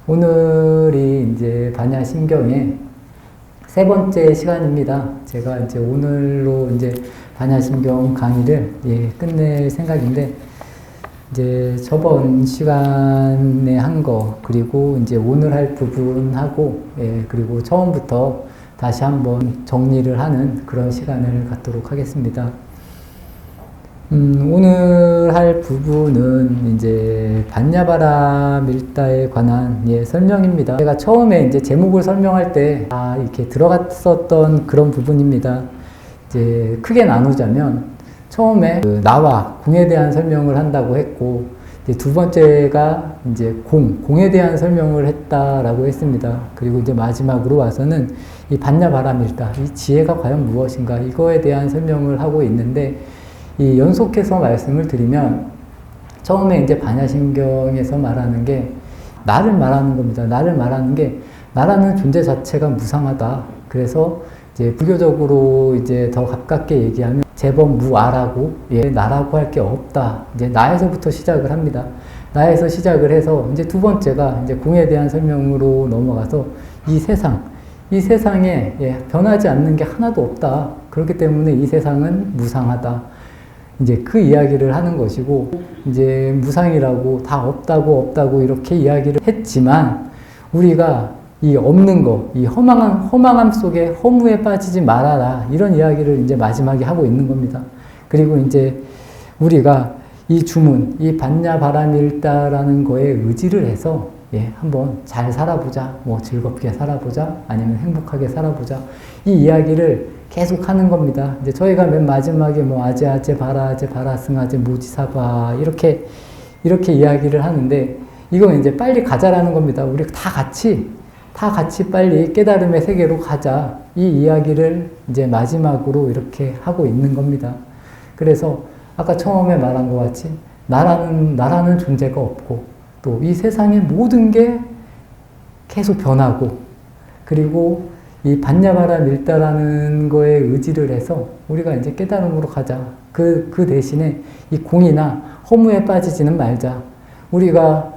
오늘이 이제 반야심경의 세 번째 시간입니다. 제가 이제 오늘로 이제 반야심경 강의를 끝낼 생각인데, 이제 저번 시간에 한 거, 그리고 이제 오늘 할 부분하고, 그리고 처음부터 다시 한번 정리를 하는 그런 시간을 갖도록 하겠습니다. 오늘 할 부분은 이제 반야바라 밀다에 관한 설명입니다. 제가 처음에 이제 제목을 설명할 때 이렇게 들어갔었던 그런 부분입니다. 이제 크게 나누자면 처음에 나와 공에 대한 설명을 한다고 했고, 이제 두 번째가 이제 공에 대한 설명을 했다라고 했습니다. 그리고 이제 마지막으로 와서는 이 반야바라 밀다, 이 지혜가 과연 무엇인가, 이거에 대한 설명을 하고 있는데, 이 연속해서 말씀을 드리면 처음에 이제 반야심경에서 말하는 게 나를 말하는 겁니다. 나를 말하는 게 나라는 존재 자체가 무상하다. 그래서 이제 불교적으로 이제 더 가깝게 얘기하면 제법 무아라고, 나라고 할 게 없다. 이제 나에서부터 시작을 합니다. 나에서 시작을 해서 이제 두 번째가 이제 공에 대한 설명으로 넘어가서 이 세상에 변하지 않는 게 하나도 없다. 그렇기 때문에 이 세상은 무상하다. 이제 그 이야기를 하는 것이고, 이제 무상이라고 다 없다고 이렇게 이야기를 했지만, 우리가 이 없는 거, 이 허망함 속에 허무에 빠지지 말아라, 이런 이야기를 이제 마지막에 하고 있는 겁니다. 그리고 이제 우리가 이 주문, 이 반야바라밀다라는 거에 의지를 해서 한번 잘 살아보자, 뭐 즐겁게 살아보자, 아니면 행복하게 살아보자, 이 이야기를 계속 하는 겁니다. 이제 저희가 맨 마지막에 뭐 아제 바라 승아제 모지사바 이렇게 이야기를 하는데, 이건 이제 빨리 가자라는 겁니다. 우리 다 같이 빨리 깨달음의 세계로 가자, 이 이야기를 이제 마지막으로 이렇게 하고 있는 겁니다. 그래서 아까 처음에 말한 것 같이 나라는 존재가 없고, 또 이 세상의 모든 게 계속 변하고, 그리고 이 반야바라 밀다라는 거에 의지를 해서 우리가 이제 깨달음으로 가자. 그 대신에 이 공이나 허무에 빠지지는 말자. 우리가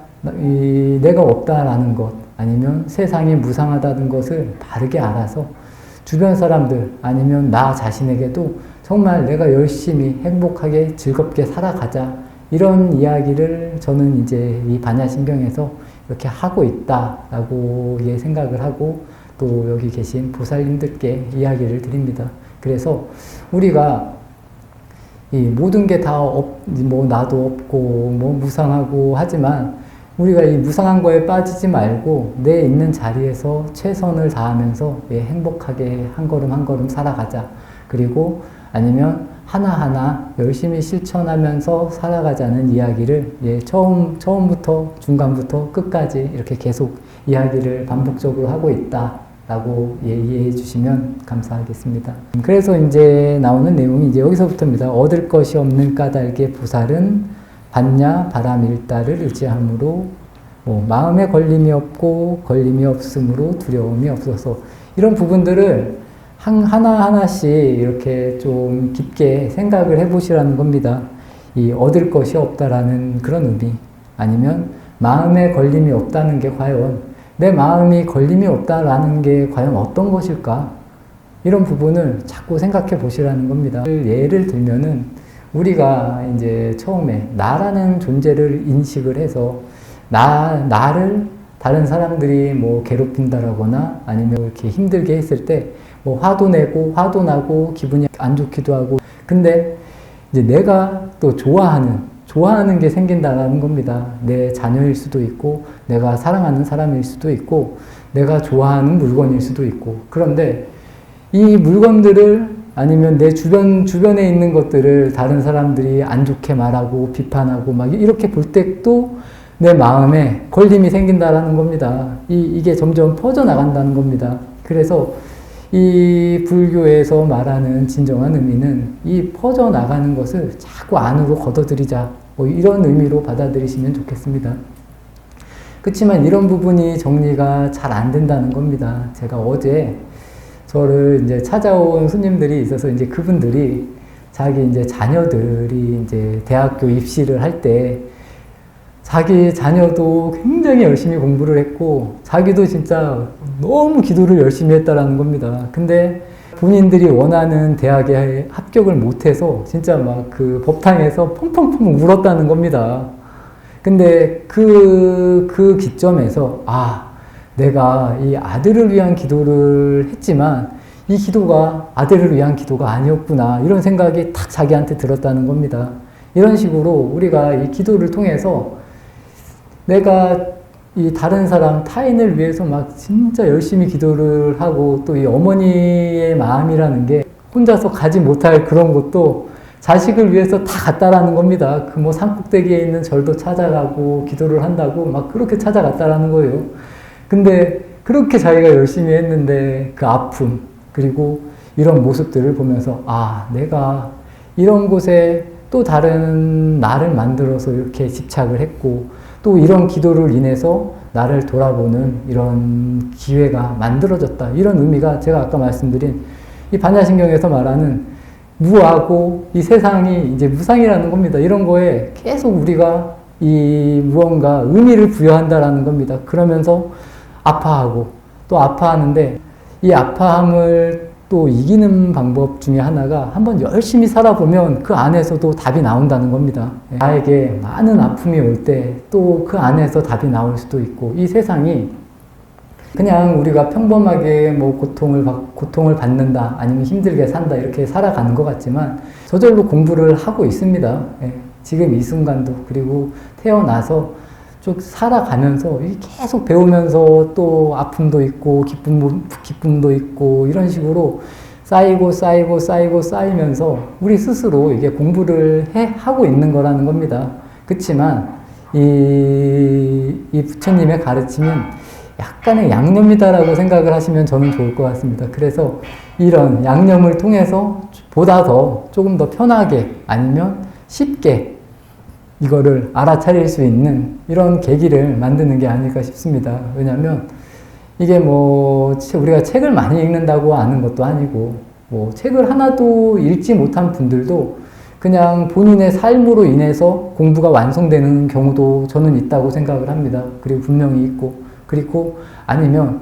내가 없다라는 것, 아니면 세상이 무상하다는 것을 바르게 알아서 주변 사람들, 아니면 나 자신에게도 정말 내가 열심히 행복하게 즐겁게 살아가자, 이런 이야기를 저는 이제 이 반야심경에서 이렇게 하고 있다라고 생각을 하고, 또 여기 계신 보살님들께 이야기를 드립니다. 그래서 우리가 이 모든 게 다 뭐 나도 없고 뭐 무상하고 하지만, 우리가 이 무상한 거에 빠지지 말고 내 있는 자리에서 최선을 다하면서 행복하게 한 걸음 살아가자. 그리고 아니면 하나하나 열심히 실천하면서 살아가자는 이야기를 처음부터 중간부터 끝까지 이렇게 계속 이야기를 반복적으로 하고 있다라고 이해해 주시면 감사하겠습니다. 그래서 이제 나오는 내용이 이제 여기서부터입니다. 얻을 것이 없는 까닭에 보살은 반야바라밀다를 의지함으로 마음에 걸림이 없고 걸림이 없으므로 두려움이 없어서, 이런 부분들을 하나하나씩 이렇게 좀 깊게 생각을 해보시라는 겁니다. 이 얻을 것이 없다라는 그런 의미, 아니면 마음에 걸림이 없다는 게 과연 내 마음이 걸림이 없다라는 게 과연 어떤 것일까? 이런 부분을 자꾸 생각해 보시라는 겁니다. 예를 들면은 우리가 이제 처음에 나라는 존재를 인식을 해서 나를 다른 사람들이 뭐 괴롭힌다라거나 아니면 이렇게 힘들게 했을 때 뭐 화도 나고 기분이 안 좋기도 하고, 근데 이제 내가 또 좋아하는 게 생긴다라는 겁니다. 내 자녀일 수도 있고, 내가 사랑하는 사람일 수도 있고, 내가 좋아하는 물건일 수도 있고, 그런데 이 물건들을, 아니면 내 주변에 있는 것들을 다른 사람들이 안 좋게 말하고 비판하고 막 이렇게 볼 때 또 내 마음에 걸림이 생긴다라는 겁니다. 이게 점점 퍼져나간다는 겁니다. 그래서 이 불교에서 말하는 진정한 의미는 이 퍼져나가는 것을 자꾸 안으로 걷어들이자, 이런 의미로 받아들이시면 좋겠습니다. 그렇지만 이런 부분이 정리가 잘 안 된다는 겁니다. 제가 어제 저를 이제 찾아온 손님들이 있어서, 이제 그분들이 자기 이제 자녀들이 이제 대학교 입시를 할 때 자기 자녀도 굉장히 열심히 공부를 했고 자기도 진짜 너무 기도를 열심히 했다라는 겁니다. 근데 본인들이 원하는 대학에 합격을 못해서 진짜 막 그 법당에서 펑펑펑 울었다는 겁니다. 근데 그 기점에서 내가 이 아들을 위한 기도를 했지만 이 기도가 아들을 위한 기도가 아니었구나 이런 생각이 탁 자기한테 들었다는 겁니다. 이런 식으로 우리가 이 기도를 통해서 내가 이 다른 사람, 타인을 위해서 막 진짜 열심히 기도를 하고 또 이 어머니의 마음이라는 게 혼자서 가지 못할 그런 것도 자식을 위해서 다 갔다라는 겁니다. 그 뭐 산꼭대기에 있는 절도 찾아가고 기도를 한다고 막 그렇게 찾아갔다라는 거예요. 근데 그렇게 자기가 열심히 했는데 그 아픔 그리고 이런 모습들을 보면서 내가 이런 곳에 또 다른 나를 만들어서 이렇게 집착을 했고 또 이런 기도를 인해서 나를 돌아보는 이런 기회가 만들어졌다. 이런 의미가 제가 아까 말씀드린 이 반야신경에서 말하는 무하고 이 세상이 이제 무상이라는 겁니다. 이런 거에 계속 우리가 이 무언가 의미를 부여한다라는 겁니다. 그러면서 아파하고 또 아파하는데 이 아파함을 또 이기는 방법 중에 하나가 한번 열심히 살아보면 그 안에서도 답이 나온다는 겁니다. 나에게 많은 아픔이 올 때 또 그 안에서 답이 나올 수도 있고 이 세상이 그냥 우리가 평범하게 뭐 고통을 받는다 아니면 힘들게 산다 이렇게 살아가는 것 같지만 저절로 공부를 하고 있습니다. 지금 이 순간도 그리고 태어나서 쭉 살아가면서 계속 배우면서 또 아픔도 있고 기쁨도 있고 이런 식으로 쌓이면서 우리 스스로 이게 공부를 하고 있는 거라는 겁니다. 그렇지만 이 부처님의 가르침은 약간의 양념이다라고 생각을 하시면 저는 좋을 것 같습니다. 그래서 이런 양념을 통해서 보다 더 조금 더 편하게 아니면 쉽게 이거를 알아차릴 수 있는 이런 계기를 만드는 게 아닐까 싶습니다. 왜냐하면 이게 뭐 우리가 책을 많이 읽는다고 아는 것도 아니고 뭐 책을 하나도 읽지 못한 분들도 그냥 본인의 삶으로 인해서 공부가 완성되는 경우도 저는 있다고 생각을 합니다. 그리고 분명히 있고 그리고 아니면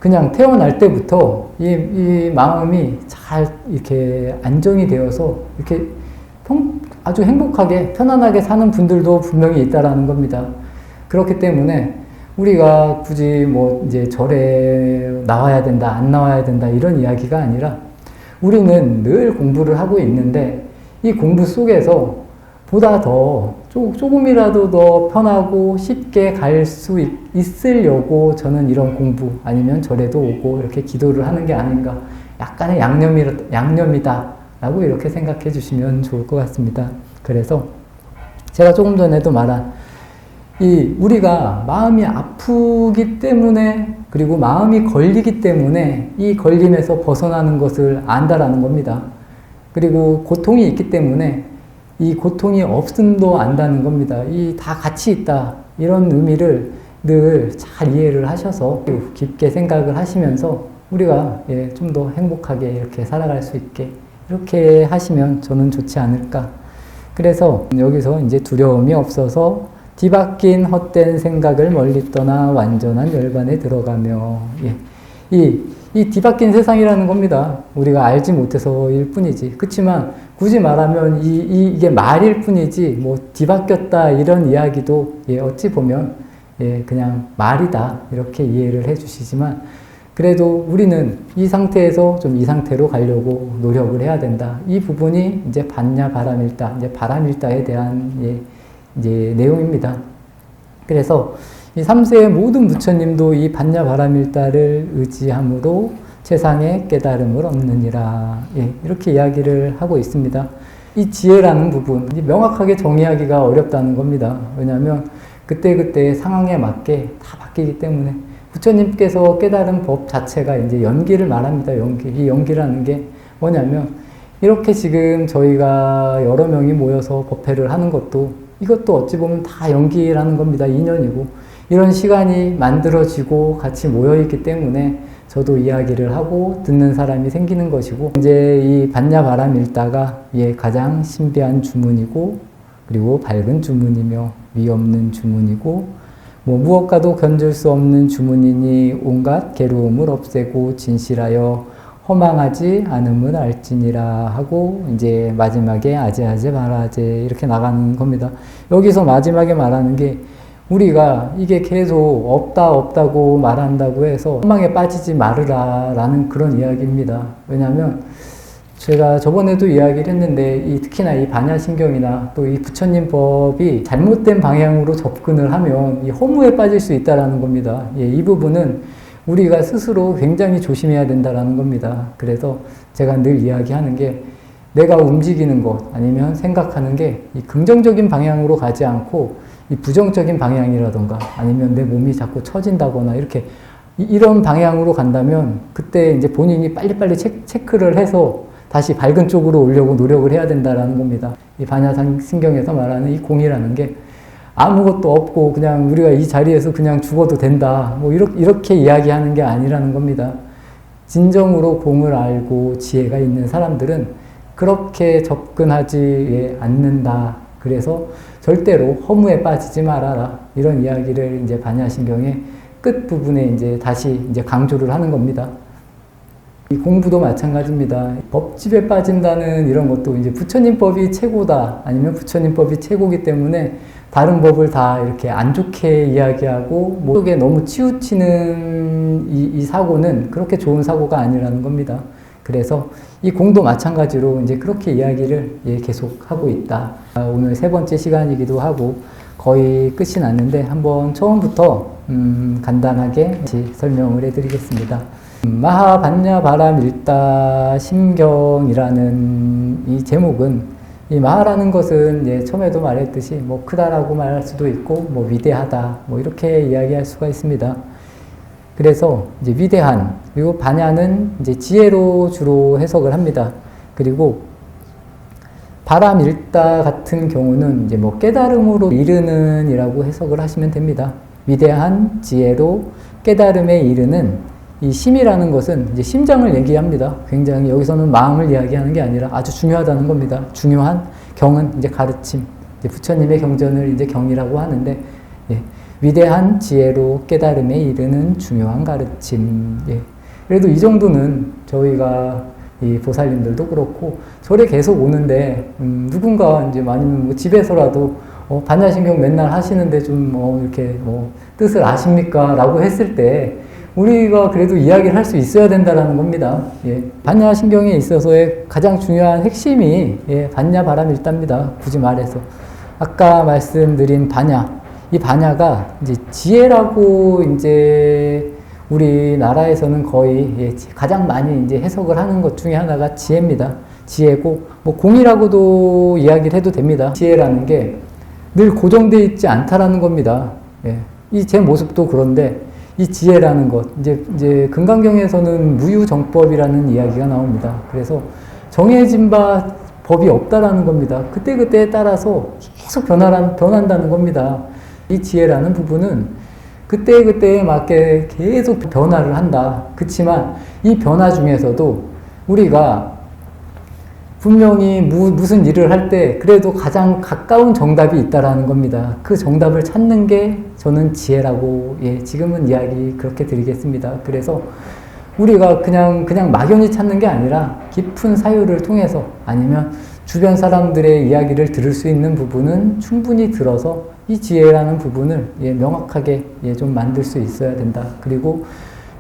그냥 태어날 때부터 이 마음이 잘 이렇게 안정이 되어서 이렇게 아주 행복하게 편안하게 사는 분들도 분명히 있다라는 겁니다. 그렇기 때문에 우리가 굳이 뭐 이제 절에 나와야 된다, 안 나와야 된다 이런 이야기가 아니라 우리는 늘 공부를 하고 있는데 이 공부 속에서 보다 더 조금이라도 더 편하고 쉽게 갈 수 있으려고 저는 이런 공부 아니면 절에도 오고 이렇게 기도를 하는 게 아닌가 약간의 양념이다 라고 이렇게 생각해 주시면 좋을 것 같습니다. 그래서 제가 조금 전에도 말한 우리가 마음이 아프기 때문에 그리고 마음이 걸리기 때문에 이 걸림에서 벗어나는 것을 안다라는 겁니다. 그리고 고통이 있기 때문에 이 고통이 없음도 안다는 겁니다. 다 같이 있다. 이런 의미를 늘 잘 이해를 하셔서 깊게 생각을 하시면서 우리가 좀 더 행복하게 이렇게 살아갈 수 있게 이렇게 하시면 저는 좋지 않을까. 그래서 여기서 이제 두려움이 없어서 뒤바뀐 헛된 생각을 멀리 떠나 완전한 열반에 들어가며 이 뒤바뀐 세상이라는 겁니다. 우리가 알지 못해서일 뿐이지. 그렇지만 굳이 말하면 이게 말일 뿐이지 뭐 뒤바뀌었다 이런 이야기도 어찌 보면 그냥 말이다 이렇게 이해를 해주시지만 그래도 우리는 이 상태에서 좀 이 상태로 가려고 노력을 해야 된다. 이 부분이 이제 반야 바람일다, 이제 바람일다에 대한 이제 내용입니다. 그래서 이 3세의 모든 부처님도 이 반야 바람일다를 의지함으로 최상의 깨달음을 얻느니라. 이렇게 이야기를 하고 있습니다. 이 지혜라는 부분, 명확하게 정의하기가 어렵다는 겁니다. 왜냐하면 그때그때 상황에 맞게 다 바뀌기 때문에 부처님께서 깨달은 법 자체가 이제 연기를 말합니다. 이 연기라는 게 뭐냐면 이렇게 지금 저희가 여러 명이 모여서 법회를 하는 이것도 어찌 보면 다 연기라는 겁니다. 인연이고 이런 시간이 만들어지고 같이 모여있기 때문에 저도 이야기를 하고 듣는 사람이 생기는 것이고 이제 이 반야바람일다가 가장 신비한 주문이고 그리고 밝은 주문이며 위 없는 주문이고 뭐 무엇과도 견줄 수 없는 주문이니 온갖 괴로움을 없애고 진실하여 허망하지 않음을 알지니라 하고 이제 마지막에 아재하지 말아제 이렇게 나가는 겁니다. 여기서 마지막에 말하는 게 우리가 이게 계속 없다고 말한다고 해서 허망에 빠지지 말으라 라는 그런 이야기입니다. 왜냐하면 제가 저번에도 이야기를 했는데 특히나 이 반야신경이나 또 이 부처님 법이 잘못된 방향으로 접근을 하면 이 허무에 빠질 수 있다는 겁니다. 이 부분은 우리가 스스로 굉장히 조심해야 된다는 겁니다. 그래서 제가 늘 이야기하는 게 내가 움직이는 것 아니면 생각하는 게 이 긍정적인 방향으로 가지 않고 이 부정적인 방향이라던가 아니면 내 몸이 자꾸 처진다거나 이렇게 이런 방향으로 간다면 그때 이제 본인이 빨리빨리 체크를 해서 다시 밝은 쪽으로 오려고 노력을 해야 된다는 겁니다. 이 반야신경에서 말하는 이 공이라는 게 아무것도 없고 그냥 우리가 이 자리에서 그냥 죽어도 된다. 뭐 이렇게 이야기하는 게 아니라는 겁니다. 진정으로 공을 알고 지혜가 있는 사람들은 그렇게 접근하지 않는다. 그래서 절대로 허무에 빠지지 말아라. 이런 이야기를 이제 반야신경의 끝 부분에 이제 다시 이제 강조를 하는 겁니다. 이 공부도 마찬가지입니다. 법집에 빠진다는 이런 것도 이제 부처님 법이 최고다. 아니면 부처님 법이 최고기 때문에 다른 법을 다 이렇게 안 좋게 이야기하고 뭐 속에 너무 치우치는 이 사고는 그렇게 좋은 사고가 아니라는 겁니다. 그래서 이 공도 마찬가지로 이제 그렇게 이야기를 계속 하고 있다. 오늘 세 번째 시간이기도 하고 거의 끝이 났는데 한번 처음부터 간단하게 다시 설명을 해드리겠습니다. 마하반야바라밀다 심경이라는 이 제목은 이 마하라는 것은 처음에도 말했듯이 뭐 크다라고 말할 수도 있고 뭐 위대하다 뭐 이렇게 이야기할 수가 있습니다. 그래서 이제 위대한 그리고 반야는 이제 지혜로 주로 해석을 합니다. 그리고 바라밀다 같은 경우는 이제 뭐 깨달음으로 이르는 이라고 해석을 하시면 됩니다. 위대한 지혜로 깨달음에 이르는 이 심이라는 것은 이제 심장을 얘기합니다. 굉장히 여기서는 마음을 이야기하는 게 아니라 아주 중요하다는 겁니다. 중요한 경은 이제 가르침. 이제 부처님의 경전을 이제 경이라고 하는데, 위대한 지혜로 깨달음에 이르는 중요한 가르침. 그래도 이 정도는 저희가 이 보살님들도 그렇고 절에 계속 오는데 누군가 이제 아니면 뭐 집에서라도 반야신경 맨날 하시는데 좀 이렇게 뭐 뜻을 아십니까? 라고 했을 때 우리가 그래도 이야기를 할 수 있어야 된다는 겁니다. 반야신경에 있어서의 가장 중요한 핵심이 반야바라밀다입니다. 굳이 말해서 아까 말씀드린 반야, 이 반야가 이제 지혜라고 이제 우리나라에서는 거의 가장 많이 이제 해석을 하는 것 중에 하나가 지혜입니다. 지혜고 뭐 공이라고도 이야기를 해도 됩니다. 지혜라는 게 늘 고정되어 있지 않다라는 겁니다. 이 제 모습도 그런데 이 지혜라는 것, 이제 금강경에서는 무유정법이라는 이야기가 나옵니다. 그래서 정해진 바 법이 없다라는 겁니다. 그때그때에 따라서 계속 변한다는 겁니다. 이 지혜라는 부분은 그때그때에 맞게 계속 변화를 한다. 그치만 이 변화 중에서도 우리가 분명히 무슨 일을 할 때 그래도 가장 가까운 정답이 있다라는 겁니다. 그 정답을 찾는 게 저는 지혜라고 지금은 이야기 그렇게 드리겠습니다. 그래서 우리가 그냥 막연히 찾는 게 아니라 깊은 사유를 통해서 아니면 주변 사람들의 이야기를 들을 수 있는 부분은 충분히 들어서 이 지혜라는 부분을 명확하게 좀 만들 수 있어야 된다. 그리고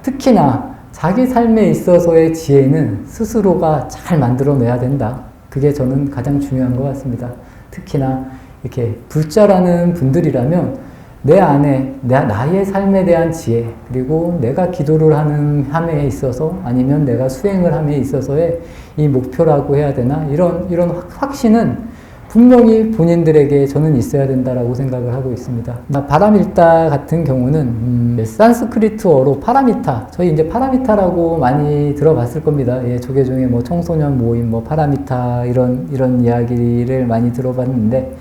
특히나 자기 삶에 있어서의 지혜는 스스로가 잘 만들어내야 된다. 그게 저는 가장 중요한 것 같습니다. 특히나 이렇게 불자라는 분들이라면 내 안에 나의 삶에 대한 지혜 그리고 내가 기도를 하는 함에 있어서 아니면 내가 수행을 함에 있어서의 이 목표라고 해야 되나 이런 확신은 분명히 본인들에게 저는 있어야 된다라고 생각을 하고 있습니다. 바라밀다 같은 경우는 산스크리트어로 파라미타, 저희 이제 파라미타라고 많이 들어봤을 겁니다. 조계종의 뭐 청소년 모임, 뭐 파라미타 이런 이야기를 많이 들어봤는데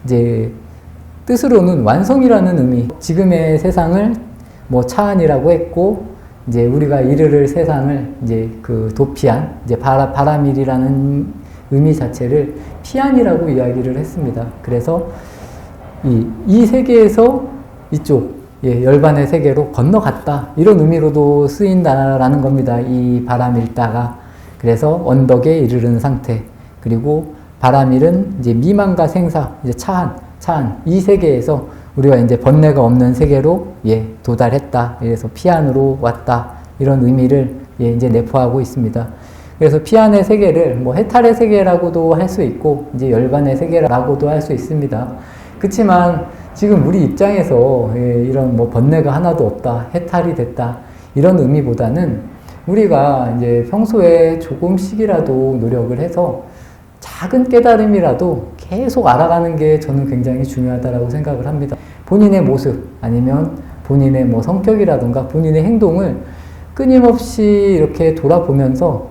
이제 뜻으로는 완성이라는 의미. 지금의 세상을 뭐 차안이라고 했고 이제 우리가 이르를 세상을 이제 그 도피한 이제 바라밀이라는 의미 자체를 피안이라고 이야기를 했습니다. 그래서 이 세계에서 이쪽 열반의 세계로 건너갔다, 이런 의미로도 쓰인다라는 겁니다. 이 바람일다가. 그래서 언덕에 이르는 상태, 그리고 바람일은 이제 미망과 생사, 이제 차한 이 세계에서 우리가 이제 번뇌가 없는 세계로 도달했다. 그래서 피안으로 왔다, 이런 의미를 이제 내포하고 있습니다. 그래서 피안의 세계를 뭐 해탈의 세계라고도 할 수 있고 이제 열반의 세계라고도 할 수 있습니다. 그렇지만 지금 우리 입장에서 이런 뭐 번뇌가 하나도 없다, 해탈이 됐다, 이런 의미보다는 우리가 이제 평소에 조금씩이라도 노력을 해서 작은 깨달음이라도 계속 알아가는 게 저는 굉장히 중요하다고 생각을 합니다. 본인의 모습, 아니면 본인의 뭐 성격이라든가 본인의 행동을 끊임없이 이렇게 돌아보면서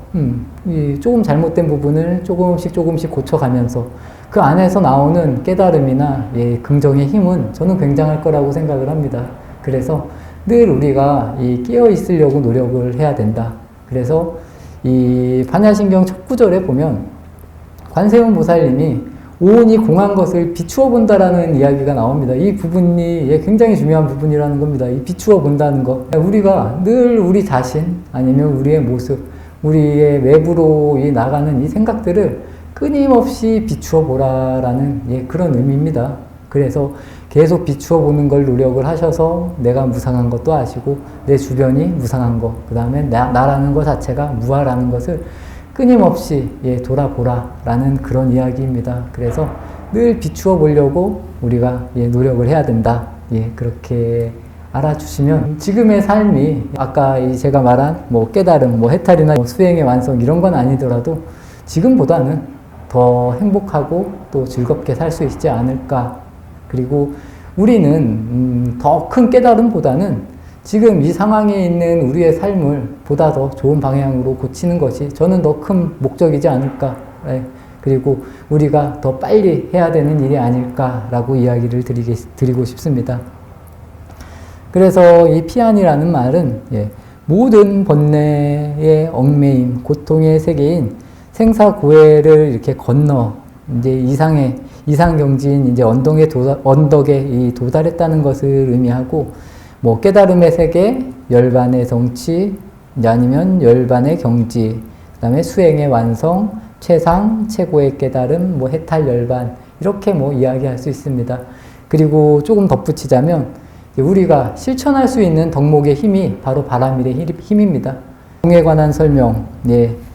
조금 잘못된 부분을 조금씩 고쳐가면서 그 안에서 나오는 깨달음이나 긍정의 힘은 저는 굉장할 거라고 생각을 합니다. 그래서 늘 우리가 깨어 있으려고 노력을 해야 된다. 그래서 이 반야신경 첫 구절에 보면 관세음 보살님이 오온이 공한 것을 비추어 본다라는 이야기가 나옵니다. 이 부분이 굉장히 중요한 부분이라는 겁니다. 이 비추어 본다는 것. 우리가 늘 우리 자신, 아니면 우리의 모습, 우리의 외부로 나가는 이 생각들을 끊임없이 비추어 보라라는 그런 의미입니다. 그래서 계속 비추어 보는 걸 노력을 하셔서 내가 무상한 것도 아시고 내 주변이 무상한 것, 그 다음에 나라는 것 자체가 무아라는 것을 끊임없이 돌아보라라는 그런 이야기입니다. 그래서 늘 비추어 보려고 우리가 노력을 해야 된다. 그렇게 알아주시면 지금의 삶이 아까 제가 말한 뭐 깨달음, 뭐 해탈이나 뭐 수행의 완성 이런 건 아니더라도 지금보다는 더 행복하고 또 즐겁게 살 수 있지 않을까. 그리고 우리는 더 큰 깨달음보다는 지금 이 상황에 있는 우리의 삶을 보다 더 좋은 방향으로 고치는 것이 저는 더 큰 목적이지 않을까. 그리고 우리가 더 빨리 해야 되는 일이 아닐까라고 이야기를 드리고 싶습니다. 그래서 이 피안이라는 말은 모든 번뇌의 얽매임, 고통의 세계인 생사고해를 이렇게 건너 이제 이상경지인 이제 언덕에 도달했다는 것을 의미하고, 뭐 깨달음의 세계, 열반의 성취, 아니면 열반의 경지, 그 다음에 수행의 완성, 최상, 최고의 깨달음, 뭐 해탈 열반, 이렇게 뭐 이야기할 수 있습니다. 그리고 조금 덧붙이자면 우리가 실천할 수 있는 덕목의 힘이 바로 바라밀의 힘입니다. 공에 관한 설명,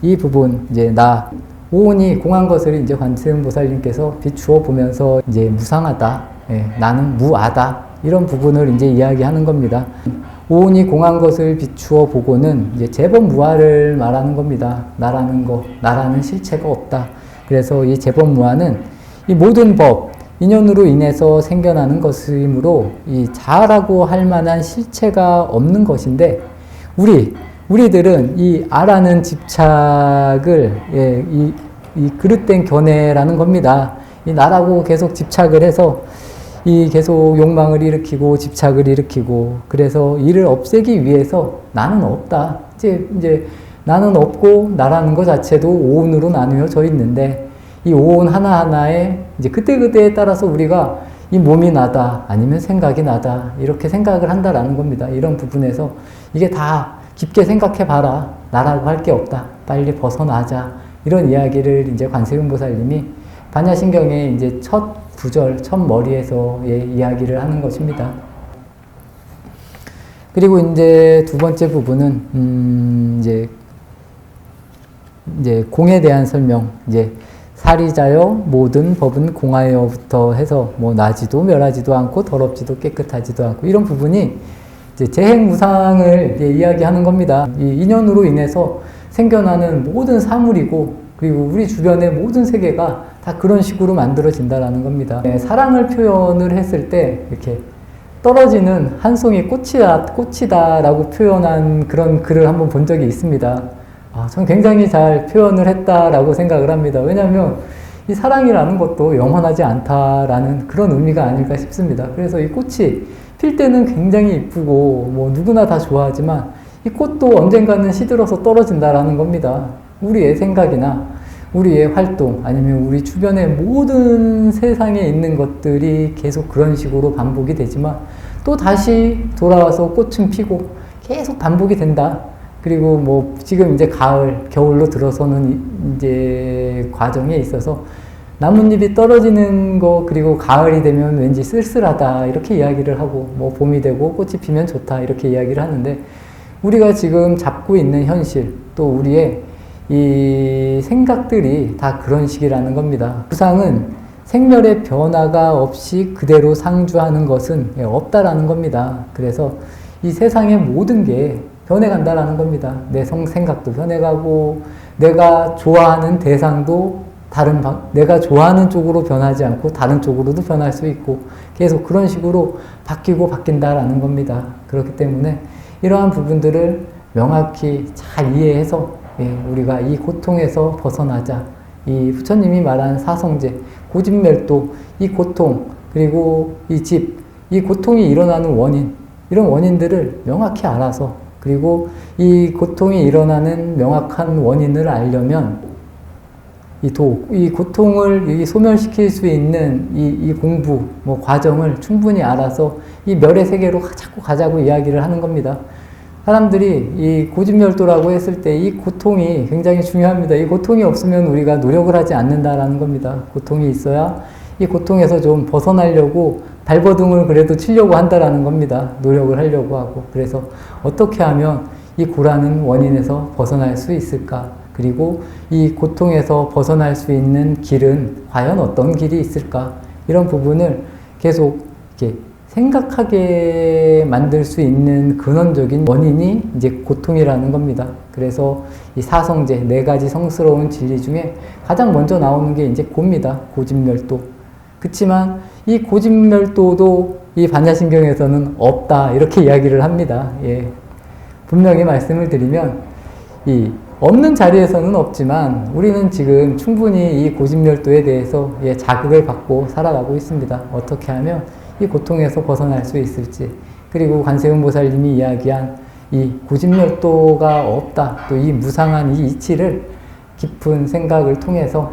이 부분 이제 오온이 공한 것을 이제 관세음 보살님께서 비추어 보면서 이제 무상하다, 나는 무아다, 이런 부분을 이제 이야기하는 겁니다. 오온이 공한 것을 비추어 보고는 이제 제법 무아를 말하는 겁니다. 나라는 실체가 없다. 그래서 이 제법 무아는 이 모든 법, 인연으로 인해서 생겨나는 것이므로 이 자아라고 할 만한 실체가 없는 것인데, 우리들은 이 아라는 집착을 이 그릇된 견해라는 겁니다. 이 나라고 계속 집착을 해서 계속 욕망을 일으키고 집착을 일으키고, 그래서 이를 없애기 위해서 나는 없다. 이제 나는 없고 나라는 것 자체도 오온으로 나누어져 있는데, 이 오온 하나하나에 이제 그때그때에 따라서 우리가 이 몸이 나다, 아니면 생각이 나다, 이렇게 생각을 한다라는 겁니다. 이런 부분에서 이게 다 깊게 생각해 봐라. 나라고 할 게 없다. 빨리 벗어나자. 이런 이야기를 이제 관세음 보살님이 반야신경의 이제 첫 구절, 첫 머리에서 이야기를 하는 것입니다. 그리고 이제 두 번째 부분은 이제 공에 대한 설명, 이제 사리자여 모든 법은 공하여부터 해서 뭐 나지도 멸하지도 않고 더럽지도 깨끗하지도 않고, 이런 부분이 이제 재행무상을 이야기하는 겁니다. 이 인연으로 인해서 생겨나는 모든 사물이고, 그리고 우리 주변의 모든 세계가 다 그런 식으로 만들어진다라는 겁니다. 사랑을 표현을 했을 때 이렇게 떨어지는 한 송이 꽃이다라고 표현한 그런 글을 한번 본 적이 있습니다. 전 굉장히 잘 표현을 했다라고 생각을 합니다. 왜냐하면 이 사랑이라는 것도 영원하지 않다라는 그런 의미가 아닐까 싶습니다. 그래서 이 꽃이 필 때는 굉장히 이쁘고 뭐 누구나 다 좋아하지만 이 꽃도 언젠가는 시들어서 떨어진다라는 겁니다. 우리의 생각이나 우리의 활동 아니면 우리 주변의 모든 세상에 있는 것들이 계속 그런 식으로 반복이 되지만 또 다시 돌아와서 꽃은 피고 계속 반복이 된다. 그리고 뭐 지금 이제 가을, 겨울로 들어서는 이제 과정에 있어서 나뭇잎이 떨어지는 거, 그리고 가을이 되면 왠지 쓸쓸하다 이렇게 이야기를 하고, 뭐 봄이 되고 꽃이 피면 좋다 이렇게 이야기를 하는데, 우리가 지금 잡고 있는 현실, 또 우리의 이 생각들이 다 그런 식이라는 겁니다. 부상은 생멸의 변화가 없이 그대로 상주하는 것은 없다라는 겁니다. 그래서 이 세상의 모든 게 변해간다라는 겁니다. 내 생각도 변해가고, 내가 좋아하는 대상도 내가 좋아하는 쪽으로 변하지 않고 다른 쪽으로도 변할 수 있고, 계속 그런 식으로 바뀌고 바뀐다라는 겁니다. 그렇기 때문에 이러한 부분들을 명확히 잘 이해해서 우리가 이 고통에서 벗어나자. 이 부처님이 말한 사성제, 고집멸도, 이 고통, 그리고 이 고통이 일어나는 원인, 이런 원인들을 명확히 알아서, 그리고 이 고통이 일어나는 명확한 원인을 알려면 이 고통을 소멸시킬 수 있는 이 공부, 뭐 과정을 충분히 알아서 이 멸의 세계로 자꾸 가자고 이야기를 하는 겁니다. 사람들이 이 고집멸도라고 했을 때 이 고통이 굉장히 중요합니다. 이 고통이 없으면 우리가 노력을 하지 않는다라는 겁니다. 고통이 있어야 이 고통에서 좀 벗어나려고 발버둥을 그래도 치려고 한다라는 겁니다. 노력을 하려고 하고. 그래서 어떻게 하면 이 고라는 원인에서 벗어날 수 있을까? 그리고 이 고통에서 벗어날 수 있는 길은 과연 어떤 길이 있을까? 이런 부분을 계속 이렇게 생각하게 만들 수 있는 근원적인 원인이 이제 고통이라는 겁니다. 그래서 이 사성제, 4가지 성스러운 진리 중에 가장 먼저 나오는 게 이제 고입니다. 고집멸도. 그치만 이 고집멸도도 이 반야신경에서는 없다. 이렇게 이야기를 합니다. 예. 분명히 말씀을 드리면, 없는 자리에서는 없지만 우리는 지금 충분히 이 고집멸도에 대해서 자극을 받고 살아가고 있습니다. 어떻게 하면 이 고통에서 벗어날 수 있을지, 그리고 관세음 보살님이 이야기한 이 고집멸도가 없다, 또 이 무상한 이 이치를 깊은 생각을 통해서,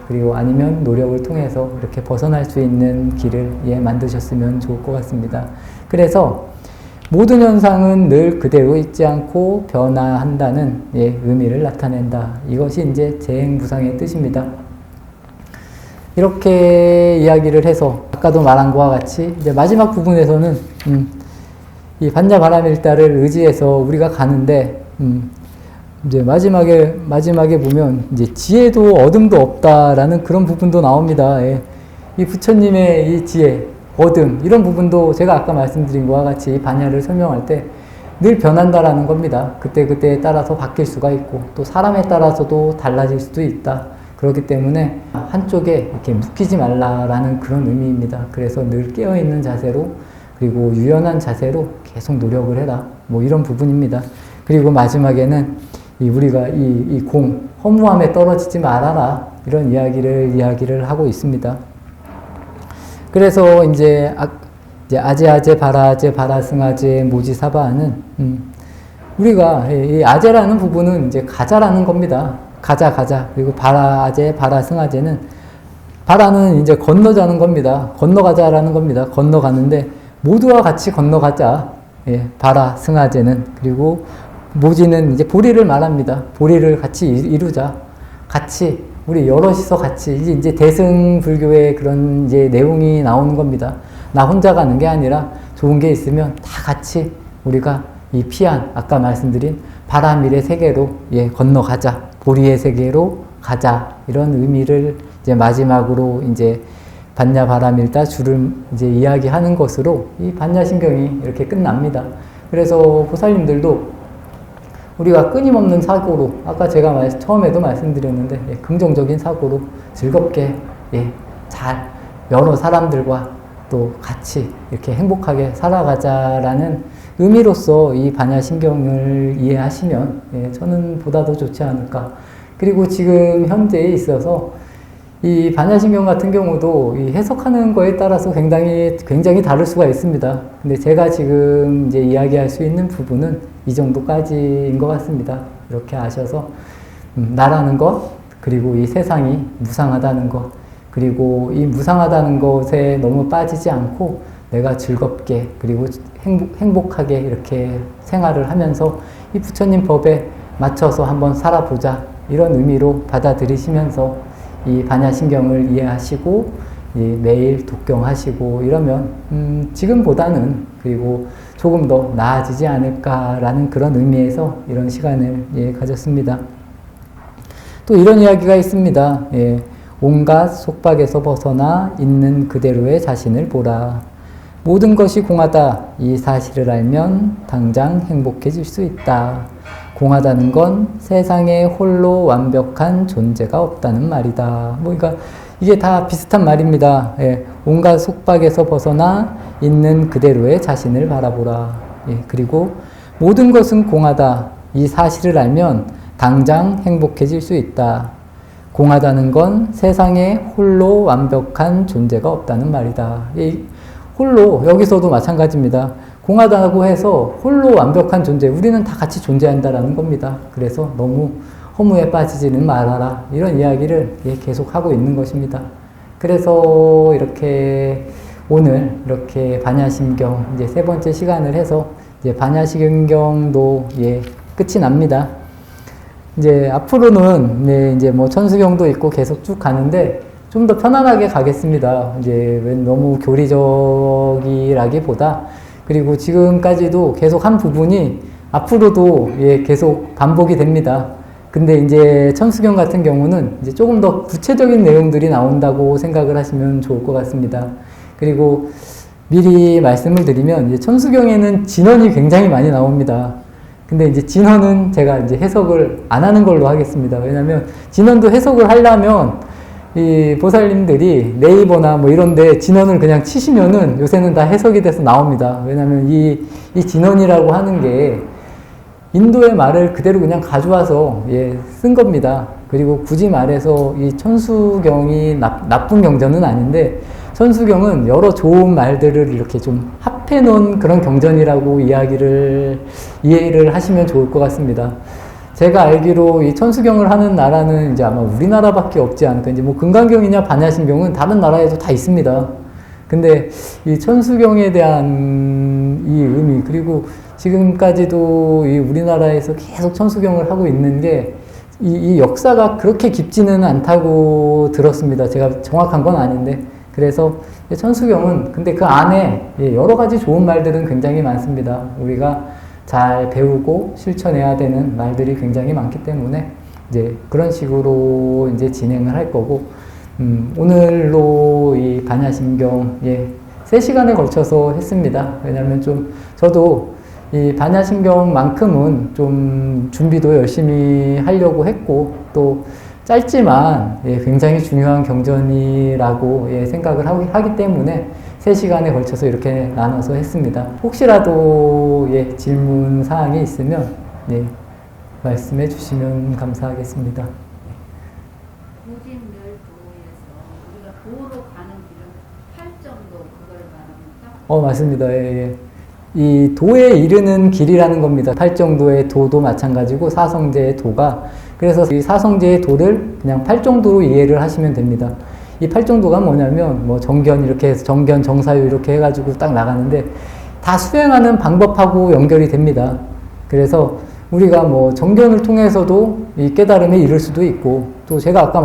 그리고 아니면 노력을 통해서 이렇게 벗어날 수 있는 길을 만드셨으면 좋을 것 같습니다. 그래서 모든 현상은 늘 그대로 있지 않고 변화한다는 의미를 나타낸다. 이것이 이제 재행무상의 뜻입니다. 이렇게 이야기를 해서 아까도 말한 것과 같이 이제 마지막 부분에서는 이 반야바라밀다를 의지해서 우리가 가는데, 이제 마지막에 보면 이제 지혜도 어둠도 없다라는 그런 부분도 나옵니다. 이 부처님의 이 지혜, 어둠, 이런 부분도 제가 아까 말씀드린 것과 같이 반야를 설명할 때 늘 변한다라는 겁니다. 그때그때에 따라서 바뀔 수가 있고, 또 사람에 따라서도 달라질 수도 있다. 그렇기 때문에 한쪽에 이렇게 묶이지 말라라는 그런 의미입니다. 그래서 늘 깨어있는 자세로, 그리고 유연한 자세로 계속 노력을 해라. 뭐 이런 부분입니다. 그리고 마지막에는 우리가 이 허무함에 떨어지지 말아라. 이런 이야기를 하고 있습니다. 그래서 이제 아제, 바라, 승아제, 모지사바는, 우리가 이 아제라는 부분은 이제 가자라는 겁니다. 가자. 그리고 아제, 바라, 승아제는, 바라는 이제 건너자는 겁니다. 건너가자라는 겁니다. 건너가는데, 모두와 같이 건너가자. 바라, 승아제는. 그리고 모지는 이제 보리를 말합니다. 보리를 같이 이루자. 같이, 우리 여럿이서 같이, 이제 대승불교의 그런 이제 내용이 나오는 겁니다. 나 혼자 가는 게 아니라 좋은 게 있으면 다 같이 우리가 이 피한, 아까 말씀드린 바라밀의 세계로 건너가자. 보리의 세계로 가자. 이런 의미를 이제 마지막으로 이제 반야바라밀다 줄을 이제 이야기하는 것으로 이 반야신경이 이렇게 끝납니다. 그래서 보살님들도 우리가 끊임없는 사고로, 아까 제가 처음에도 말씀드렸는데, 긍정적인 사고로 즐겁게, 잘 여러 사람들과 또 같이 이렇게 행복하게 살아가자라는 의미로서 이 반야신경을 이해하시면 저는 보다 더 좋지 않을까. 그리고 지금 현재에 있어서 이 반야신경 같은 경우도 이 해석하는 거에 따라서 굉장히 다를 수가 있습니다. 근데 제가 지금 이제 이야기할 수 있는 부분은 이 정도까지인 것 같습니다. 이렇게 아셔서 나라는 것, 그리고 이 세상이 무상하다는 것, 그리고 이 무상하다는 것에 너무 빠지지 않고 내가 즐겁게 그리고 행복하게 이렇게 생활을 하면서 이 부처님 법에 맞춰서 한번 살아보자, 이런 의미로 받아들이시면서 이 반야신경을 이해하시고 매일 독경하시고 이러면 지금보다는 그리고 조금 더 나아지지 않을까라는 그런 의미에서 이런 시간을 가졌습니다. 또 이런 이야기가 있습니다. 온갖 속박에서 벗어나 있는 그대로의 자신을 보라. 모든 것이 공하다. 이 사실을 알면 당장 행복해질 수 있다. 공하다는 건 세상에 홀로 완벽한 존재가 없다는 말이다. 그러니까 이게 다 비슷한 말입니다. 온갖 속박에서 벗어나 있는 그대로의 자신을 바라보라. 그리고 모든 것은 공하다. 이 사실을 알면 당장 행복해질 수 있다. 공하다는 건 세상에 홀로 완벽한 존재가 없다는 말이다. 홀로, 여기서도 마찬가지입니다. 공하다고 해서 홀로 완벽한 존재, 우리는 다 같이 존재한다라는 겁니다. 그래서 너무 허무에 빠지지는 말아라, 이런 이야기를 계속 하고 있는 것입니다. 그래서 이렇게 오늘 이렇게 반야심경 이제 세 번째 시간을 해서 이제 반야심경도 끝이 납니다. 이제 앞으로는 이제 뭐 천수경도 있고 계속 쭉 가는데 좀 더 편안하게 가겠습니다. 이제 너무 교리적이라기보다, 그리고 지금까지도 계속 한 부분이 앞으로도 계속 반복이 됩니다. 근데 이제 천수경 같은 경우는 이제 조금 더 구체적인 내용들이 나온다고 생각을 하시면 좋을 것 같습니다. 그리고 미리 말씀을 드리면 이제 천수경에는 진언이 굉장히 많이 나옵니다. 근데 이제 진언은 제가 이제 해석을 안 하는 걸로 하겠습니다. 왜냐면 진언도 해석을 하려면 이 보살님들이 네이버나 뭐 이런데 진언을 그냥 치시면은 요새는 다 해석이 돼서 나옵니다. 왜냐면 이 진언이라고 하는 게 인도의 말을 그대로 그냥 가져와서 쓴 겁니다. 그리고 굳이 말해서 이 천수경이 나쁜 경전은 아닌데, 천수경은 여러 좋은 말들을 이렇게 좀 합해 놓은 그런 경전이라고 이해를 하시면 좋을 것 같습니다. 제가 알기로 이 천수경을 하는 나라는 이제 아마 우리나라밖에 없지 않을까. 이제 뭐 금강경이냐 반야심경은 다른 나라에도 다 있습니다. 근데 이 천수경에 대한 이 의미, 그리고 지금까지도 이 우리나라에서 계속 천수경을 하고 있는 게 이 역사가 그렇게 깊지는 않다고 들었습니다. 제가 정확한 건 아닌데. 그래서 천수경은 근데 그 안에 여러 가지 좋은 말들은 굉장히 많습니다. 우리가 잘 배우고 실천해야 되는 말들이 굉장히 많기 때문에 이제 그런 식으로 이제 진행을 할 거고, 오늘로 이 반야심경 3시간에 걸쳐서 했습니다. 왜냐면 좀 저도 이 반야심경만큼은 좀 준비도 열심히 하려고 했고, 또 짧지만 굉장히 중요한 경전이라고 생각을 하기 때문에 3시간에 걸쳐서 이렇게 나눠서 했습니다. 혹시라도 질문 사항이 있으면 말씀해 주시면 감사하겠습니다. 고진멸도에서 우리가 도로 가는 길은 8정도 그걸 말합니까? 맞습니다. 이 도에 이르는 길이라는 겁니다. 8정도의 도도 마찬가지고 사성제의 도가, 그래서 이 사성제의 도를 그냥 8정도로 이해를 하시면 됩니다. 이 8정도가 뭐냐면 뭐 정견 이렇게 해서 정견, 정사유 이렇게 해가지고 딱 나가는데 다 수행하는 방법하고 연결이 됩니다. 그래서 우리가 뭐 정견을 통해서도 이 깨달음에 이를 수도 있고, 또 제가 아까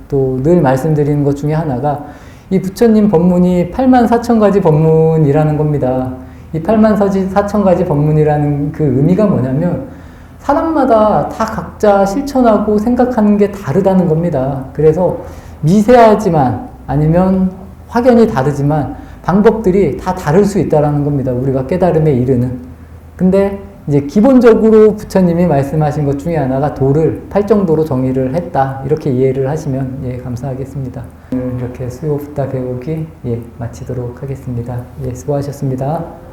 또 늘 말씀드리는 것 중에 하나가 이 부처님 법문이 84,000가지 법문이라는 겁니다. 이 84,000가지 법문이라는 그 의미가 뭐냐면 사람마다 다 각자 실천하고 생각하는 게 다르다는 겁니다. 그래서 미세하지만 아니면 확연히 다르지만 방법들이 다 다를 수 있다는 겁니다. 우리가 깨달음에 이르는. 근데 이제 기본적으로 부처님이 말씀하신 것 중에 하나가 도를 8정도로 정의를 했다. 이렇게 이해를 하시면 감사하겠습니다. 오늘 이렇게 수요 붓다 배우기 마치도록 하겠습니다. 수고하셨습니다.